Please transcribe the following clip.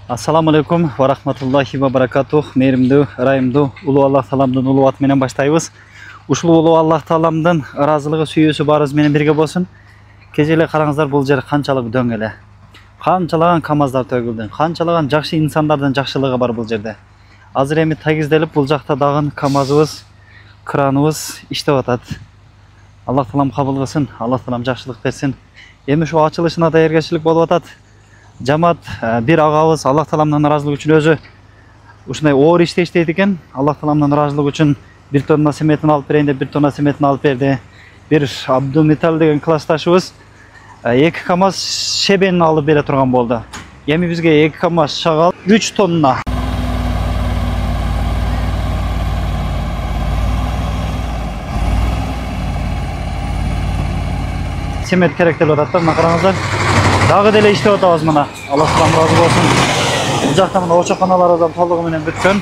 Assalamu alaikum wa rahmatullahi wa barakatuh. Meyrimdүү, ырайымдуу улуу Аллах Тааламдын улуу аты менен баштайбыз. Ушул улуу Аллах Тааламдын ыраазылыгы, сүйүүсү барыбыз менен бирге болсун. Кечээ эле караңыздар, бул жер канчалык дөң эле. Канчалаган камаздар төгүлдү, канчалаган жакшы инсандардын жакшылыгы бар бул жерде. Азыр эми тагизделип бул жакта дагы камазыбыз, краныбыз иштеп атат. Аллах Таалам кабыл кылсын, Аллах Таалам жакшылык берсин. Эми ушул ачылышына даяргерчилик болуп атат. Жамаат бир агабыз Аллах Тааламдын ыраазылыгы үчүн өзү ушундай оор ишти иштейт экен. Аллах Тааламдын ыраазылыгы үчүн бир тонна семетин алып берейин деп, бир тонна семетин алып берди. Бир Абдулметал деген классташыбыз 2 камаз шебенин алып бере турган болду. Эми бизге 2 камаз шагал 3 тонна. Семет керек деп атат. Мына караңыздар. Дагы деле иштеп атабыз мына. Аллах Таалам ыраазы болсун. Бул жакта мына очоканалар толугу менен бүткөн.